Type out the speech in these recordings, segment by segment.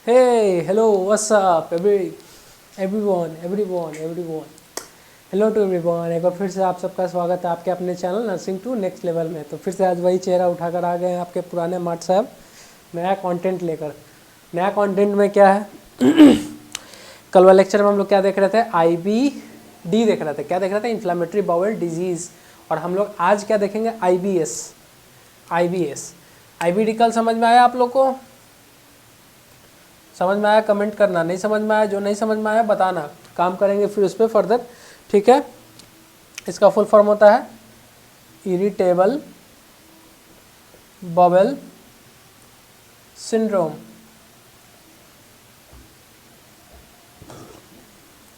Hey, hello, what's up, everyone. Hello to everyone, एक बार फिर से आप सबका स्वागत है आपके अपने channel nursing to next level में। तो फिर से आज वही चेहरा उठाकर आ गए हैं आपके पुराने मार्ट साहब, नया कंटेंट लेकर। नया कंटेंट में क्या है? कल वाले लेक्चर में हम लोग क्या देख रहे थे? IBD देख रहे थे। क्या देख रहे थे? Inflammatory bowel disease. और हम लोग आज क्या देखेंगे? IBS। IBD कल समझ में आया आप लोग को? समझ में आया कमेंट करना, नहीं समझ में आया, जो नहीं समझ में आया बताना, काम करेंगे फिर उस पर फर्दर, ठीक है। इसका फुल फॉर्म होता है इरिटेबल बाउल सिंड्रोम।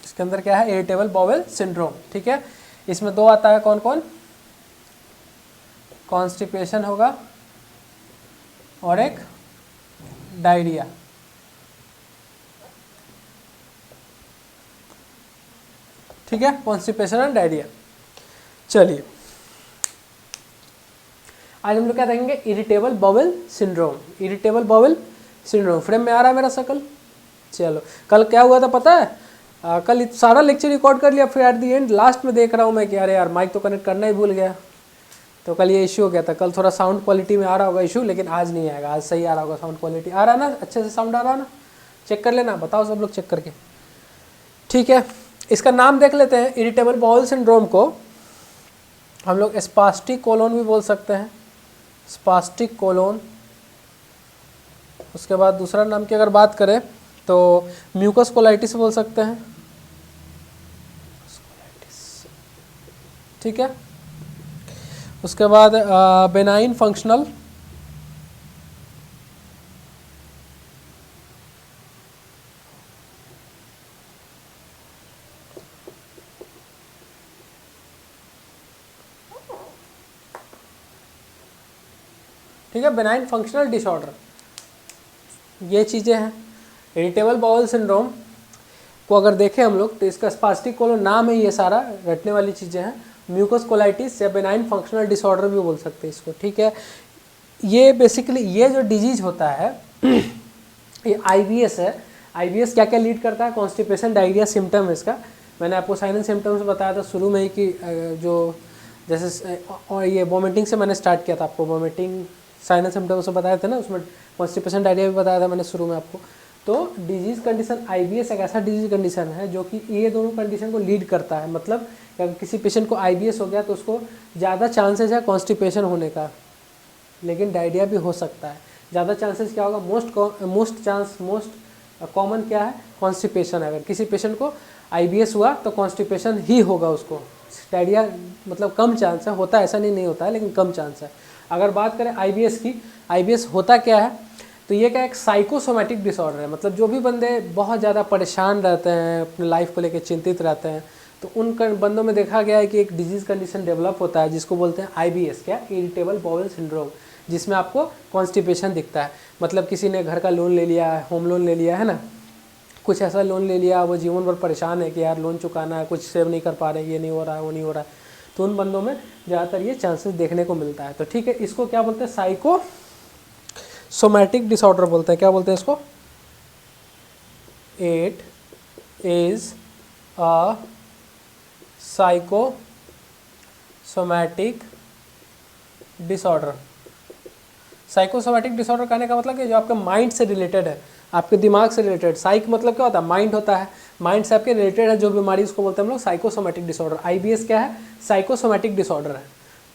इसके अंदर क्या है? इरिटेबल बाउल सिंड्रोम, ठीक है। इसमें दो आता है, कौन कौन? कॉन्स्टिपेशन होगा और एक डायरिया। ठीक है, कॉन्स्टिपेशन और डायरिया। चलिए आज हम लोग क्या देखेंगे? Irritable bowel syndrome. Irritable bowel syndrome frame में आ रहा है मेरा शकल? चलो, कल क्या हुआ था पता है? कल सारा लेक्चर रिकॉर्ड कर लिया, फिर एट दी एंड लास्ट में देख रहा हूँ मैं कि अरे यार माइक तो कनेक्ट करना ही भूल गया। तो कल ये इशू हो गया था। कल थोड़ा साउंड क्वालिटी में आ रहा होगा इशू, लेकिन आज नहीं आएगा। आज सही आ रहा होगा साउंड क्वालिटी। आ रहा है ना? अच्छे से साउंड आ रहा है ना? चेक कर लेना, बताओ सब लोग चेक करके, ठीक है। इसका नाम देख लेते हैं। इरिटेबल बाउल सिंड्रोम को हम लोग स्पास्टिक कोलोन भी बोल सकते हैं, स्पास्टिक कोलोन। उसके बाद दूसरा नाम की अगर बात करें तो म्यूकस कोलाइटिस बोल सकते हैं, ठीक है। उसके बाद बेनाइन फंक्शनल, ठीक है, बेनाइन फंक्शनल डिसऑर्डर, ये चीज़ें हैं। इरिटेबल बाउल सिंड्रोम को अगर देखें हम लोग तो इसका स्पास्टिक कोलोन नाम है, ये सारा रटने वाली चीज़ें हैं। म्यूकस कोलाइटिस या बेनाइन फंक्शनल डिसऑर्डर भी बोल सकते हैं इसको, ठीक है। ये बेसिकली ये जो डिजीज होता है ये IBS है। IBS क्या क्या लीड करता है? कॉन्स्टिपेशन, डायरिया सिम्टम है इसका। मैंने आपको साइन एंड सिम्टम्स बताया था शुरू में ही कि जो जैसे और ये वॉमिटिंग से मैंने स्टार्ट किया था आपको। वॉमिटिंग साइन एंड सिम्टम्स से बताए थे ना, उसमें कॉन्स्टिपेशन डायरिया भी बताया था मैंने शुरू में आपको। तो डिजीज़ कंडीशन IBS एक ऐसा डिजीज कंडीशन है जो कि ये दोनों कंडीशन को लीड करता है। मतलब अगर किसी पेशेंट को IBS हो गया तो उसको ज़्यादा चांसेस है कॉन्स्टिपेशन होने का, लेकिन डायरिया भी हो सकता है। ज़्यादा चांसेस क्या होगा? मोस्ट कॉमन क्या है? कॉन्स्टिपेशन है। अगर किसी पेशेंट को IBS हुआ तो कॉन्स्टिपेशन ही होगा उसको। डायरिया मतलब कम चांस है, होता है ऐसा नहीं होता है, लेकिन कम चांस है। अगर बात करें IBS की, IBS होता क्या है? तो ये क्या एक साइकोसोमेटिक डिसऑर्डर है। मतलब जो भी बंदे बहुत ज़्यादा परेशान रहते हैं, अपने लाइफ को लेकर चिंतित रहते हैं, तो उन बंदों में देखा गया है कि एक डिजीज़ कंडीशन डेवलप होता है जिसको बोलते हैं IBS, क्या? इरिटेबल बाउल सिंड्रोम, जिसमें आपको कॉन्स्टिपेशन दिखता है। मतलब किसी ने घर का लोन ले लिया है, होम लोन ले लिया है ना, कुछ ऐसा लोन ले लिया, वो जीवन भर परेशान है कि यार लोन चुकाना है, कुछ सेव नहीं कर पा रहे, ये नहीं हो रहा है, वो नहीं हो रहा है। तो उन बंदों में ज़्यादातर ये चांसेस देखने को मिलता है। तो ठीक है, इसको क्या बोलते हैं? साइकोसोमैटिक डिसऑर्डर बोलते हैं। क्या बोलते हैं इसको? It is a psychosomatic disorder. Psychosomatic disorder कहने का मतलब कि जो आपके माइंड से रिलेटेड है, आपके दिमाग से रिलेटेड। साइक मतलब क्या होता है? माइंड होता है। माइंड से आपके रिलेटेड है जो बीमारी, उसको बोलते हैं हम लोग साइकोसोमैटिक डिसऑर्डर। IBS क्या है? साइकोसोमैटिक डिसऑर्डर है,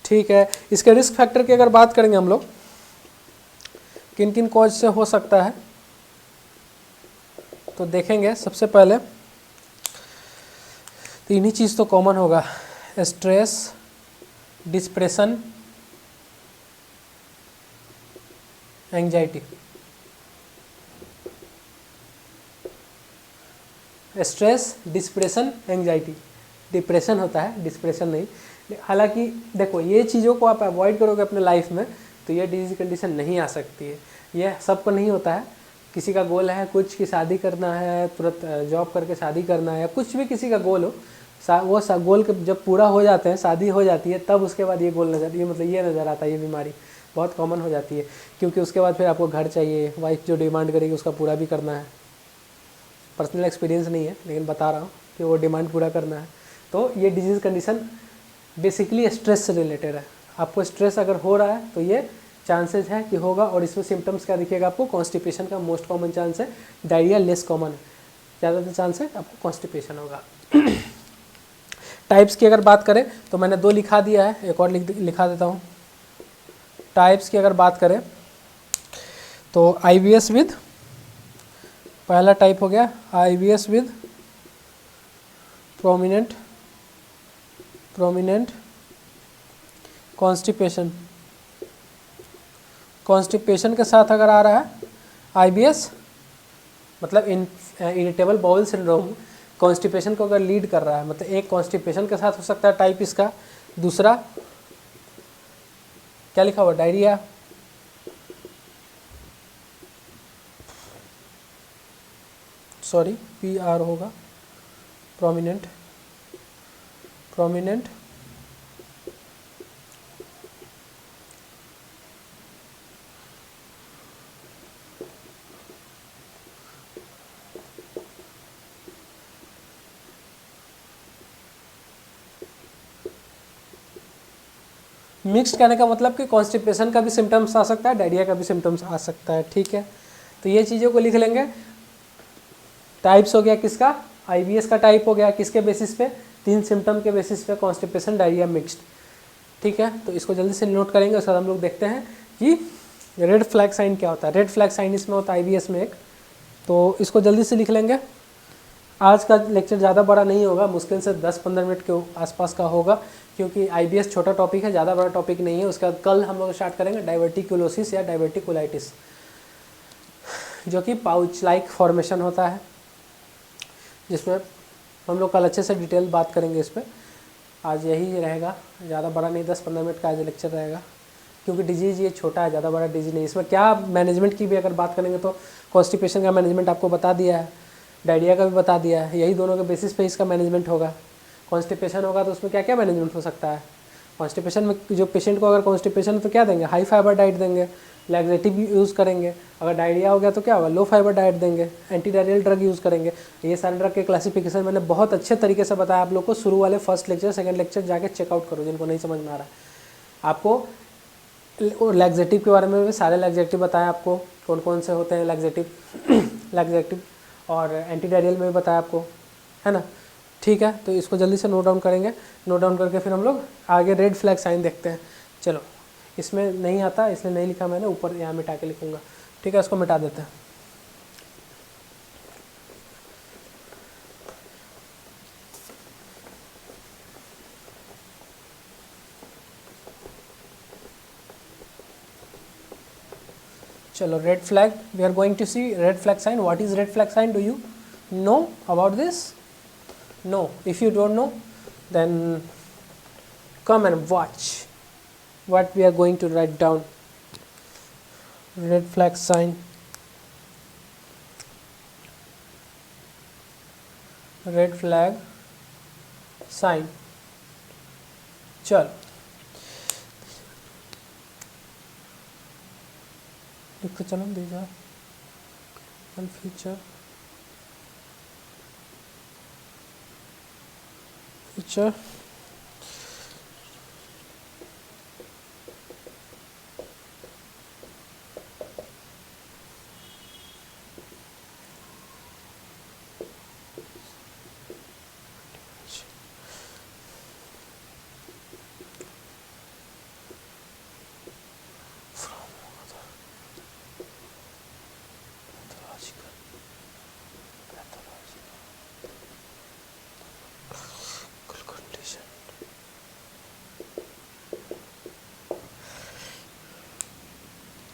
ठीक है। इसके रिस्क फैक्टर की अगर बात करेंगे हम लोग, किन किन कॉज से हो सकता है तो देखेंगे। सबसे पहले तो इन्हीं चीज़ तो कॉमन होगा, stress, depression, anxiety. Stress, depression, anxiety. Depression होता है, डिप्रेशन नहीं। हालांकि देखो, ये चीज़ों को आप अवॉइड करोगे अपने लाइफ में तो ये डिजीज कंडीशन नहीं आ सकती है। ये सबको नहीं होता है। किसी का गोल है कुछ की शादी करना है, तुरंत जॉब करके शादी करना है, या कुछ भी किसी का गोल हो, वो गोल जब पूरा हो जाते हैं, शादी हो जाती है, तब उसके बाद ये गोल नज़र, ये मतलब ये नज़र आता है ये बीमारी। बहुत कॉमन हो जाती है, क्योंकि उसके बाद फिर आपको घर चाहिए, वाइफ जो डिमांड करेगी उसका पूरा भी करना है। पर्सनल एक्सपीरियंस नहीं है लेकिन बता रहा हूँ कि वो डिमांड पूरा करना है। तो ये डिजीज़ कंडीशन बेसिकली स्ट्रेस से रिलेटेड है। आपको स्ट्रेस अगर हो रहा है तो ये चांसेस है कि होगा। और इसमें सिम्टम्स क्या दिखेगा आपको? कॉन्स्टिपेशन का मोस्ट कॉमन चांस है, डायरिया लेस कॉमन है, ज़्यादातर चांस है आपको कॉन्स्टिपेशन होगा। टाइप्स की अगर बात करें तो मैंने 2 लिखा दिया है, एक और लिखा देता हूँ। टाइप्स की अगर बात करें तो IBS विद, पहला टाइप हो गया IBS with prominent constipation. Constipation के साथ अगर आ रहा है IBS, मतलब इरिटेबल बाउल सिंड्रोम कॉन्स्टिपेशन को अगर लीड कर रहा है, मतलब एक कॉन्स्टिपेशन के साथ हो सकता है टाइप इसका, दूसरा क्या लिखा हुआ? डायरिया, सॉरी PR होगा, प्रोमिनेंट मिक्स्ड कहने का मतलब कि कॉन्स्टिपेशन का भी सिम्टम्स आ सकता है, डायरिया का भी सिम्टम्स आ सकता है। ठीक है, तो ये चीज़ों को लिख लेंगे। टाइप्स हो गया किसका? IBS का टाइप हो गया, किसके बेसिस पे? 3 सिम्टम के बेसिस पे, कॉन्स्टिपेशन, डायरिया, मिक्स्ड। ठीक है, तो इसको जल्दी से नोट करेंगे। उसके बाद हम लोग देखते हैं कि रेड फ्लैग साइन क्या होता है। रेड फ्लैग साइन इसमें होता है IBS में एक, तो इसको जल्दी से लिख लेंगे। आज का लेक्चर ज़्यादा बड़ा नहीं होगा, मुश्किल से 10-15 मिनट के आसपास का होगा, क्योंकि IBS छोटा टॉपिक है, ज़्यादा बड़ा टॉपिक नहीं है। उसके बाद कल हम लोग स्टार्ट करेंगे डाइवर्टिकुलोसिस या डाइवर्टिकुलाइटिस, जो कि पाउच लाइक फॉर्मेशन होता है, जिसमें हम लोग कल अच्छे से डिटेल बात करेंगे इस पर। आज यही रहेगा, ज़्यादा बड़ा नहीं, 10-15 मिनट का आज लेक्चर रहेगा, क्योंकि डिजीज़ ये छोटा है, ज़्यादा बड़ा डिजीज़ नहीं। इसमें क्या मैनेजमेंट की भी अगर बात करेंगे तो कॉन्स्टिपेशन का मैनेजमेंट आपको बता दिया है, डायरिया का भी बता दिया है, यही दोनों के बेसिस पे इसका मैनेजमेंट होगा। कॉन्स्टिपेशन होगा तो उसमें क्या क्या मैनेजमेंट हो सकता है? कॉन्स्टिपेशन में जो पेशेंट को अगर कॉन्स्टिपेशन है तो क्या देंगे? हाई फाइबर डाइट देंगे, लैक्सेटिव यूज़ करेंगे। अगर डायरिया हो गया तो क्या होगा? लो फाइबर डाइट देंगे, एंटी डायरियल ड्रग यूज़ करेंगे। ये सारे ड्रग के क्लासिफिकेशन मैंने बहुत अच्छे तरीके से बताया आप लोग को। शुरू वाले फर्स्ट लेक्चर, सेकंड लेक्चर जाके चेकआउट करो, जिनको नहीं समझ में आ रहा है। आपको लैक्सेटिव के बारे में भी सारे लैक्सेटिव बताया आपको, कौन कौन से होते हैं लैक्सेटिव और एंटी डायरियल में भी बताया आपको, है ना। ठीक है, तो इसको जल्दी से नोट डाउन करेंगे। नोट डाउन करके फिर हम लोग आगे रेड फ्लैग साइन देखते हैं। चलो, इसमें नहीं आता इसलिए नहीं लिखा मैंने, ऊपर यहाँ मिटा के लिखूँगा। ठीक है, इसको मिटा देते हैं। चलो, red flag, we are going to see red flag sign. What is red flag sign? Do you know about this? No. If you don't know, then come and watch what we are going to write down. Red flag sign. Red flag sign. चलो, लिखो, चलो दीजिए feature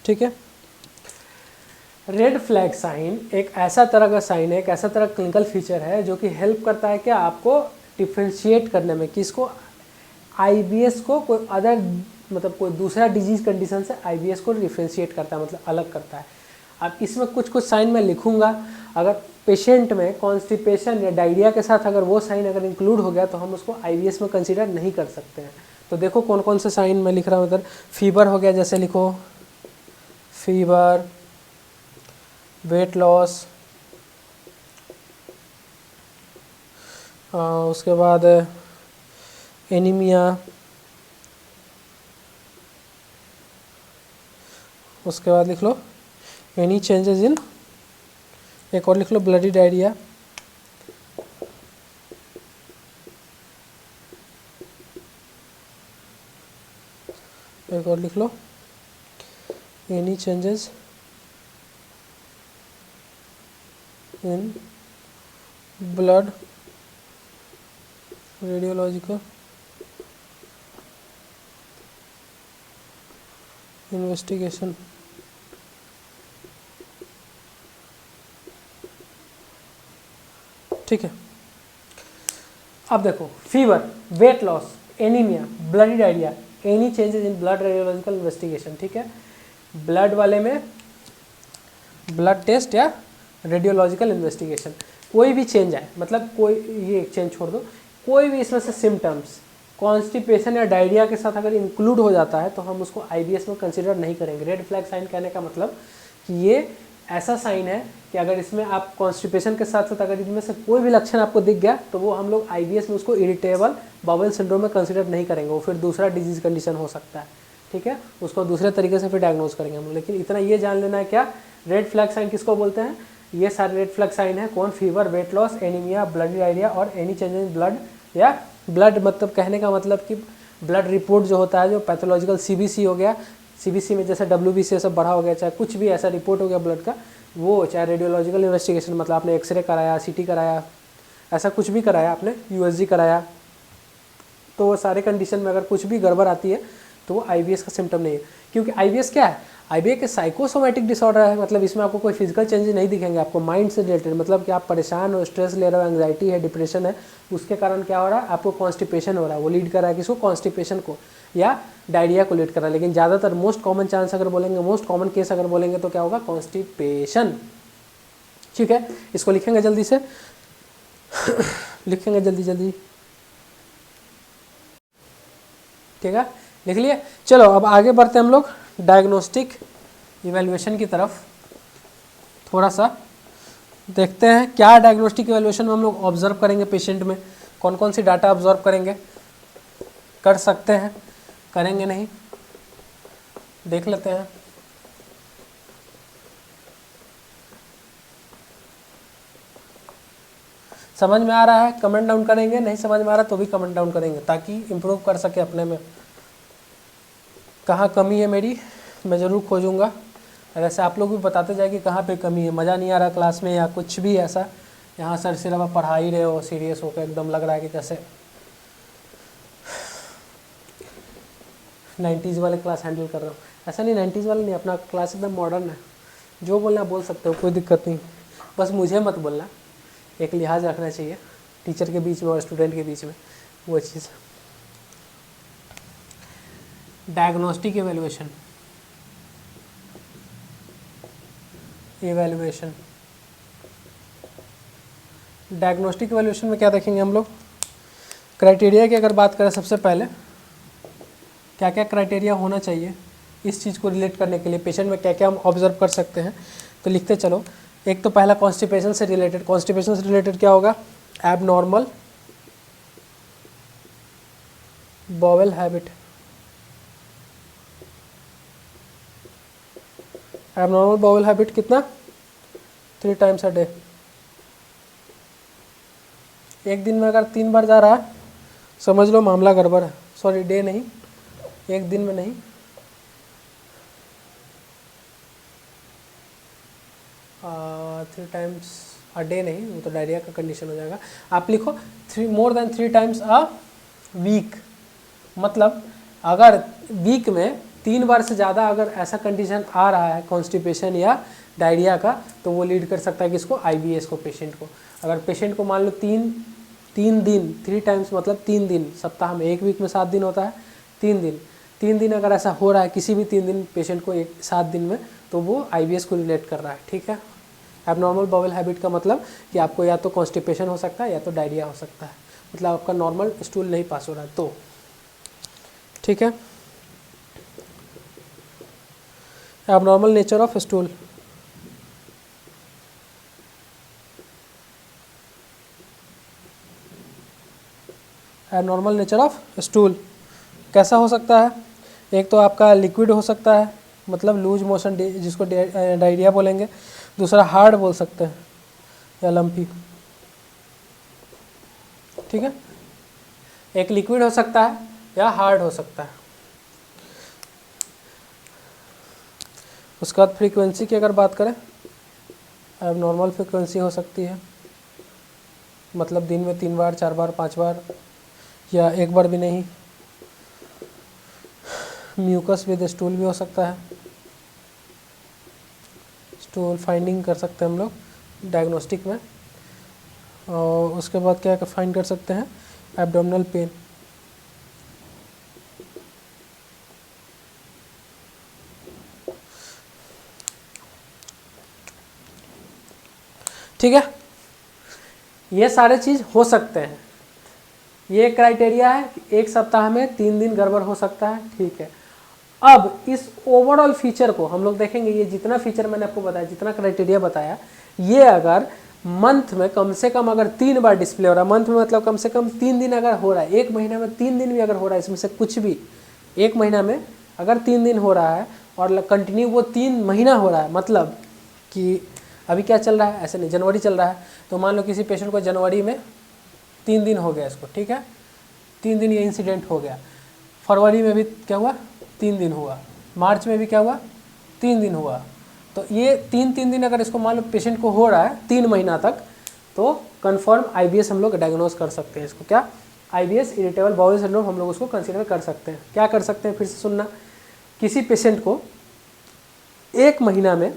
ठीक है। Red flag sign एक ऐसा तरह का साइन है, एक ऐसा तरह क्लिनिकल फीचर है जो कि हेल्प करता है कि आपको डिफ्रेंशिएट करने में, किसको? IBS को कोई अदर, मतलब कोई दूसरा डिजीज कंडीशन से IBS को डिफ्रेंशिएट करता है, मतलब अलग करता है। अब इसमें कुछ साइन मैं लिखूंगा, अगर पेशेंट में कॉन्स्टिपेशन या डायरिया के साथ अगर वो साइन अगर इंक्लूड हो गया तो हम उसको IBS में कंसीडर नहीं कर सकते हैं। तो देखो कौन कौन से साइन मैं लिख रहा हूँ इधर। फीवर हो गया, जैसे लिखो फीवर, वेट लॉस, उसके बाद एनीमिया, उसके बाद लिख लो एनी चेंजेस इन, एक और लिख लो ब्लडी डायरिया, एक और लिख लो any changes in blood radiological investigation. ठीक है, अब देखो fever, weight loss, anaemia, bloody diarrhoea, any changes in blood radiological investigation. ठीक है, ब्लड वाले में ब्लड टेस्ट या रेडियोलॉजिकल इन्वेस्टिगेशन, कोई भी चेंज आए, मतलब कोई, ये एक चेंज छोड़ दो, कोई भी इसमें से सिम्टम्स कॉन्स्टिपेशन या डायरिया के साथ अगर इंक्लूड हो जाता है तो हम उसको आईबीएस में कंसीडर नहीं करेंगे। रेड फ्लैग साइन कहने का मतलब कि ये ऐसा साइन है कि अगर इसमें आप कॉन्स्टिपेशन के साथ साथ अगर इनमें से कोई भी लक्षण आपको दिख गया तो वो हम लोग आईबीएस में उसको इरिटेबल बाउल सिंड्रोम में कंसीडर नहीं करेंगे, वो फिर दूसरा डिजीज कंडीशन हो सकता है। ठीक है, उसको दूसरे तरीके से फिर डायग्नोज करेंगे हम। लेकिन इतना ये जान लेना है क्या, रेड फ्लैग साइन किसको बोलते हैं, ये सारे रेड फ्लैग साइन है कौन, fever, weight loss, anaemia, blood diarrhoea और एनी चेंज इन ब्लड, या ब्लड मतलब कहने का मतलब कि ब्लड रिपोर्ट जो होता है, जो पैथोलॉजिकल सीबीसी हो गया, सीबीसी में जैसे डब्ल्यूबीसी सब बढ़ा हो गया, चाहे कुछ भी ऐसा रिपोर्ट हो गया ब्लड का, वो चाहे रेडियोलॉजिकल इन्वेस्टिगेशन मतलब आपने एक्सरे कराया, सीटी कराया, ऐसा कुछ भी कराया आपने, यूएसजी कराया, तो वो सारे कंडीशन में अगर कुछ भी गड़बड़ आती है तो वो आईबीएस का सिम्टम नहीं है। क्योंकि आईबीएस क्या है, आईबीएस के साइकोसोमैटिक डिसऑर्डर है, मतलब इसमें आपको कोई फिजिकल चेंजेस नहीं दिखेंगे, आपको माइंड से रिलेटेड, मतलब कि आप परेशान हो, स्ट्रेस ले रहे हो, एंग्जाइटी है, डिप्रेशन है, उसके कारण क्या हो रहा है, आपको कॉन्स्टिपेशन हो रहा है, वो लीड कर रहा है किसको, कॉन्स्टिपेशन को या डायरिया को लीड कर रहा है। लेकिन ज़्यादातर मोस्ट कॉमन चांस अगर बोलेंगे, मोस्ट कॉमन केस अगर बोलेंगे तो क्या होगा, कॉन्स्टिपेशन। ठीक है, इसको लिखेंगे जल्दी से लिखेंगे जल्दी जल्दी। ठीक है, लिख लिए। चलो अब आगे बढ़ते हम लोग डायग्नोस्टिक इवैल्यूएशन की तरफ। थोड़ा सा देखते हैं क्या डायग्नोस्टिक इवैल्यूएशन में हम लोग ऑब्जर्व करेंगे पेशेंट में, कौन कौन सी डाटा ऑब्जर्व करेंगे, कर सकते हैं, करेंगे नहीं, देख लेते हैं। समझ में आ रहा है कमेंट डाउन करेंगे, नहीं समझ में आ रहा तो भी कमेंट डाउन करेंगे ताकि इम्प्रूव कर सके अपने में। कहाँ कमी है मेरी मैं ज़रूर खोजूंगा, वैसे आप लोग भी बताते जाए कि कहाँ पे कमी है, मज़ा नहीं आ रहा क्लास में या कुछ भी ऐसा, यहाँ सर सिर्फ आप पढ़ा ही रहे हो सीरियस होकर, एकदम लग रहा है कि जैसे 90s वाले क्लास हैंडल कर रहा हूँ। ऐसा नहीं, 90s वाले नहीं, अपना क्लास एकदम मॉडर्न है, जो बोलना बोल सकते हो, कोई दिक्कत नहीं, बस मुझे मत बोलना, एक लिहाज रखना चाहिए टीचर के बीच में और स्टूडेंट के बीच में, वो चीज़। डायग्नोस्टिक इवैल्यूएशन, डायग्नोस्टिक इवैल्यूएशन में क्या देखेंगे हम लोग, क्राइटेरिया की अगर बात करें, सबसे पहले क्या क्या क्राइटेरिया होना चाहिए इस चीज़ को रिलेट करने के लिए, पेशेंट में क्या क्या हम ऑब्जर्व कर सकते हैं, तो लिखते चलो। एक तो पहला कॉन्स्टिपेशन से रिलेटेड, कॉन्स्टिपेशन से रिलेटेड क्या होगा, abnormal bowel habit, abnormal bowel habit कितना, 3 टाइम्स अ डे, एक दिन में अगर 3 बार जा रहा है समझ लो मामला गड़बड़ है, सॉरी डे नहीं, एक दिन में नहीं, 3 टाइम्स अ डे नहीं, वो तो डायरिया का कंडीशन हो जाएगा। आप लिखो more than 3 times a week, मतलब अगर वीक में 3 बार से ज़्यादा अगर ऐसा कंडीशन आ रहा है कॉन्स्टिपेशन या डायरिया का, तो वो लीड कर सकता है किसको, आईबीएस को, पेशेंट को। अगर पेशेंट को मान लो 3 दिन, 3 टाइम्स मतलब 3 दिन सप्ताह में, एक वीक में 7 दिन होता है, 3 दिन अगर ऐसा हो रहा है किसी भी 3 दिन पेशेंट को 7 दिन में, तो वो आईबीएस को रिलेट कर रहा है। ठीक है, एबनॉर्मल बाउल हैबिट का मतलब कि आपको या तो कॉन्स्टिपेशन हो सकता है या तो डायरिया हो सकता है, मतलब आपका नॉर्मल स्टूल नहीं पास हो रहा है। तो ठीक है। Abnormal nature of stool, abnormal nature of stool कैसा हो सकता है? एक तो आपका लिक्विड हो सकता है, मतलब लूज मोशन जिसको डायरिया बोलेंगे। दूसरा हार्ड बोल सकते हैं या लंपी, ठीक है। एक लिक्विड हो सकता है या हार्ड हो सकता है। उसके बाद फ्रीक्वेंसी की अगर बात करें, एबनॉर्मल फ्रीक्वेंसी हो सकती है, मतलब दिन में 3 बार 4 बार 5 बार या एक बार भी नहीं। म्यूकस विद स्टूल भी हो सकता है, स्टूल फाइंडिंग कर सकते हैं हम लोग डायग्नोस्टिक में। और उसके बाद क्या फाइंड कर सकते हैं? एब्डोमिनल पेन, ठीक है। ये सारे चीज़ हो सकते हैं। ये क्राइटेरिया है कि 1 सप्ताह में 3 दिन गड़बड़ हो सकता है, ठीक है। अब इस ओवरऑल फीचर को हम लोग देखेंगे। ये जितना फीचर मैंने आपको बताया, जितना क्राइटेरिया बताया, ये अगर मंथ में कम से कम अगर 3 बार डिस्प्ले हो रहा है, मंथ में मतलब कम से कम 3 दिन अगर हो रहा है, 1 महीना में 3 दिन भी अगर हो रहा है, इसमें से कुछ भी 1 महीना में अगर 3 दिन हो रहा है और कंटिन्यू वो 3 महीना हो रहा है, मतलब कि अभी क्या चल रहा है, ऐसे नहीं, जनवरी चल रहा है, तो मान लो किसी पेशेंट को जनवरी में 3 दिन हो गया इसको, ठीक है, 3 दिन ये इंसिडेंट हो गया। फरवरी में भी क्या हुआ? 3 दिन हुआ। मार्च में भी क्या हुआ? 3 दिन हुआ। तो ये 3 दिन अगर इसको मान लो पेशेंट को हो रहा है 3 महीना तक, तो कन्फर्म IBS हम लोग डायग्नोज कर सकते हैं इसको। क्या? IBS, इरिटेबल बाउल सिंड्रोम, हम लोग उसको कंसिडर कर सकते हैं। क्या कर सकते हैं? फिर से सुनना। किसी पेशेंट को 1 महीना में,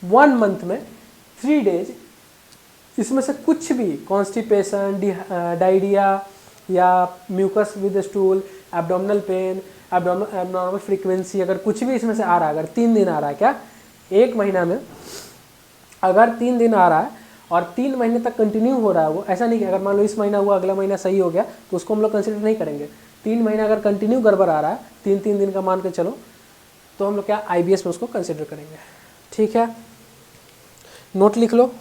1 मंथ में 3 डेज इसमें से कुछ भी कॉन्स्टिपेशन, डायरिया या mucus with stool, abdominal pain, abnormal frequency, अगर कुछ भी इसमें से आ रहा है, अगर 3 दिन आ रहा है, क्या 1 महीना में अगर 3 दिन आ रहा है और 3 महीने तक कंटिन्यू हो रहा है, वो ऐसा नहीं कि अगर मान लो इस महीना हुआ अगला महीना सही हो गया तो उसको हम लोग कंसिडर नहीं करेंगे। 3 महीना अगर कंटिन्यू गड़बड़ आ रहा है, 3 दिन का मान के चलो, तो हम लोग क्या IBS में उसको कंसिडर करेंगे, ठीक है। नोट लिख लो,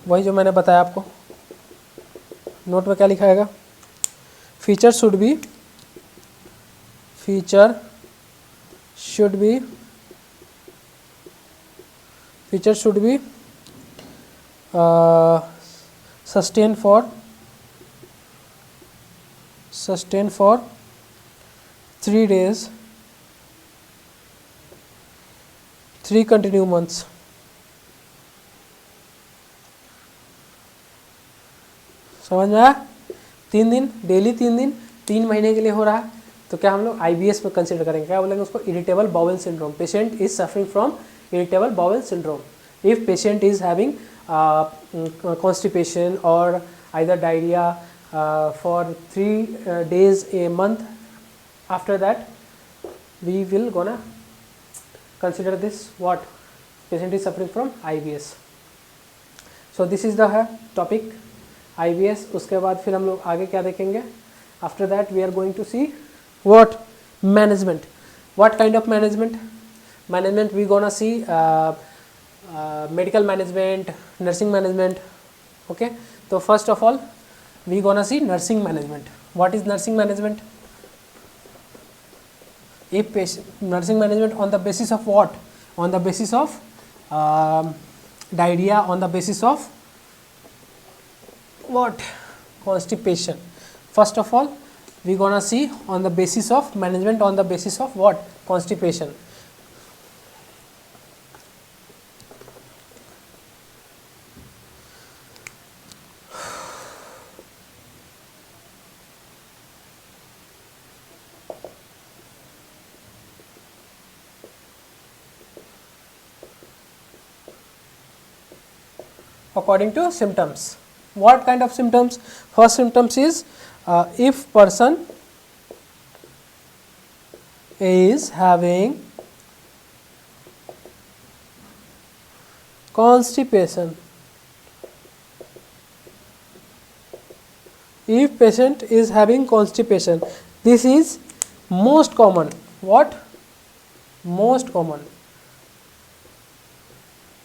वही जो मैंने बताया आपको। नोट में क्या लिखा आएगा? Feature should be sustain for 3 days, 3 continuous months। समझ में आया? 3 दिन डेली, 3 दिन 3 महीने के लिए हो रहा है, तो क्या हम लोग IBS में कंसिडर करेंगे? क्या बोलेंगे उसको? Irritable bowel syndrome. Patient is suffering from irritable bowel syndrome if patient is having constipation or either diarrhea for 3 days a month. After that we will gonna consider this what? Patient is suffering from IBS. So this is the topic IBS। उसके बाद फिर हम लोग आगे क्या देखेंगे? After that we are going to see what? Management. What kind of management? Management we gonna see medical management, nursing management, okay। So first of all we gonna see nursing management. What is nursing management? If nursing management on the basis of what? On the basis of diarrhea, on the basis of what? Constipation. First of all we gonna see on the basis of management, on the basis of what? Constipation. According to symptoms. What kind of symptoms? First symptoms is if person is having constipation. If patient is having constipation, this is most common, what? Most common.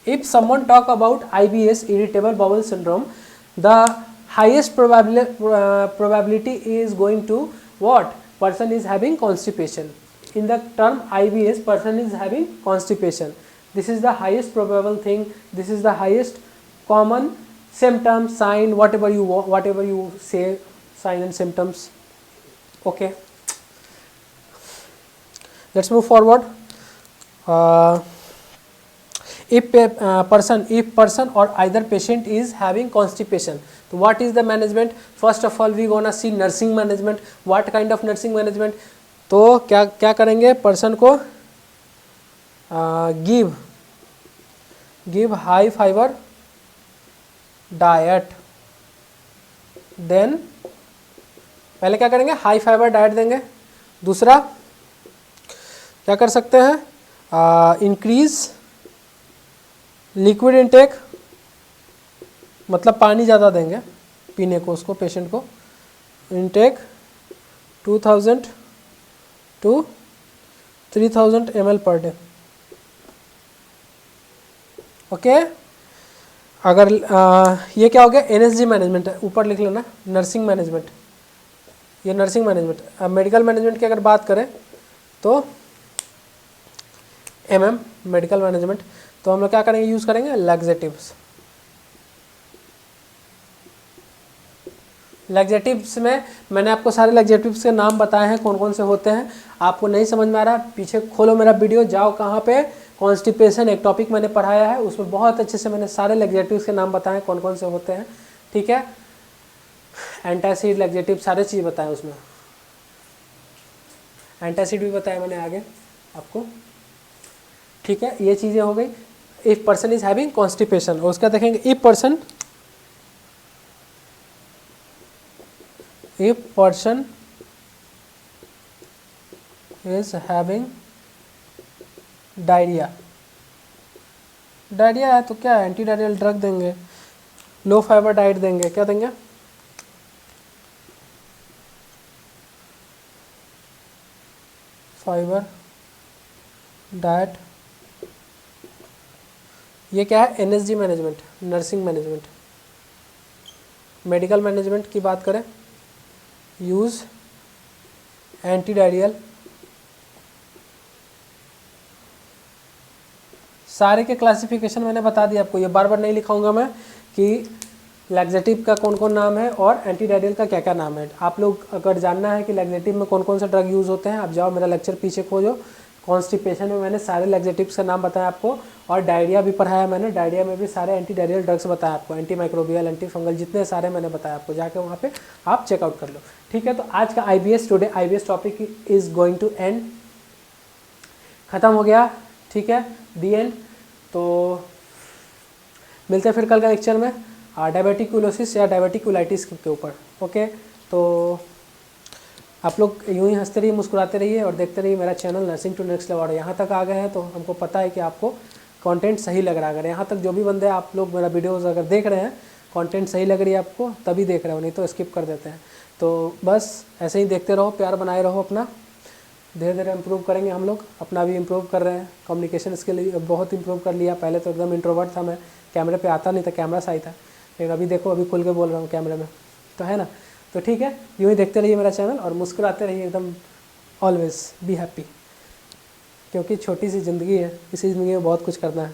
If someone talk about IBS, irritable bowel syndrome, the highest probability is going to what? Person is having constipation. In the term IBS, person is having constipation. This is the highest probable thing. This is the highest common symptom, sign, whatever you say, sign and symptoms. Okay, let's move forward. If person or either patient is having constipation, so what is the management? First of all we gonna see nursing management. What kind of nursing management? तो क्या करेंगे? Person को give high fibre diet. Then पहले क्या करेंगे? High fibre diet देंगे. दूसरा क्या कर सकते हैं? इंक्रीज लिक्विड इनटेक, मतलब पानी ज़्यादा देंगे पीने को उसको, पेशेंट को. Intake 2000 to 3000 ml per day. Okay, अगर ये क्या हो गया? NSG मैनेजमेंट है, ऊपर लिख लेना, नर्सिंग मैनेजमेंट. ये नर्सिंग मैनेजमेंट. अब मेडिकल मैनेजमेंट की अगर बात करें तो मेडिकल मैनेजमेंट, तो हम लोग क्या करेंगे? यूज़ करेंगे लैक्सेटिव्स. लैक्सेटिव्स में मैंने आपको सारे लैक्सेटिव्स के नाम बताए हैं, कौन कौन से होते हैं. आपको नहीं समझ में आ रहा, पीछे खोलो मेरा वीडियो, जाओ कहाँ पे, कॉन्स्टिपेशन एक टॉपिक मैंने पढ़ाया है, उसमें बहुत अच्छे से मैंने सारे लैक्सेटिव्स के नाम बताए हैं, कौन कौन से होते हैं. ठीक है, एंटासिड, लैक्सेटिव, सारे चीज़ बताए उसमें. एंटासिड भी बताया मैंने आगे आपको. ठीक है, ये चीज़ें हो गई. If person is having constipation, और उसका देखेंगे if person is having diarrhoea. Diarrhoea है तो क्या, एंटी डायरियल ड्रग देंगे, लो फाइबर डाइट देंगे. क्या देंगे? Fibre diet. ये क्या है? NSG management, nursing management. Medical management की बात करें, यूज़ एंटी डायरियल. सारे के क्लासिफिकेशन मैंने बता दिया आपको, ये बार बार नहीं लिखाऊंगा मैं कि लैक्सेटिव का कौन कौन नाम है और एंटी डायरियल का क्या क्या नाम है. आप लोग अगर जानना है कि लैक्सेटिव में कौन कौन सा ड्रग यूज़ होते हैं, आप जाओ मेरा लेक्चर पीछे खोजो. कॉन्स्टिपेशन में मैंने सारे लैक्सेटिव्स का नाम बताया आपको, और डायरिया भी पढ़ाया मैंने. डायरिया में भी सारे एंटी डायरियल ड्रग्स बताया आपको, एंटी माइक्रोबियल, एंटी फंगल, जितने सारे मैंने बताया आपको, जाके वहाँ पे आप चेकआउट कर लो. ठीक है, तो आज का IBS today IBS topic is going to end, ख़त्म हो गया. ठीक है, दी एंड. तो मिलते हैं फिर कल का लेक्चर में डायबिटिकुलोसिस या डायबिटिकुलाइटिस के ऊपर. ओके, तो आप लोग यूँ ही हंसते रहिए, मुस्कुराते रहिए और देखते रहिए मेरा channel nursing to next level. यहाँ तक आ गए हैं तो हमको पता है कि आपको कंटेंट सही लग रहा है. अगर यहाँ तक जो भी बंदे आप लोग मेरा वीडियोस अगर देख रहे हैं, कंटेंट सही लग रही है आपको, तभी देख रहे हो, नहीं तो स्किप कर देते हैं. तो बस ऐसे ही देखते रहो, प्यार बनाए रहो अपना. धीरे धीरे इम्प्रूव करेंगे हम लोग, अपना भी इम्प्रूव कर रहे हैं. कम्युनिकेशन स्किल बहुत इम्प्रूव कर लिया. पहले तो एकदम इंट्रोवर्ट था मैं, कैमरे पे आता नहीं था, कैमरा से आई था. लेकिन अभी देखो, अभी खुल के बोल रहा हूँ कैमरे में, तो है ना. तो ठीक है, यूँ ही देखते रहिए मेरा चैनल और मुस्कुराते रहिए एकदम. ऑलवेज बी हैप्पी, क्योंकि छोटी सी ज़िंदगी है, इसी ज़िंदगी में बहुत कुछ करना है.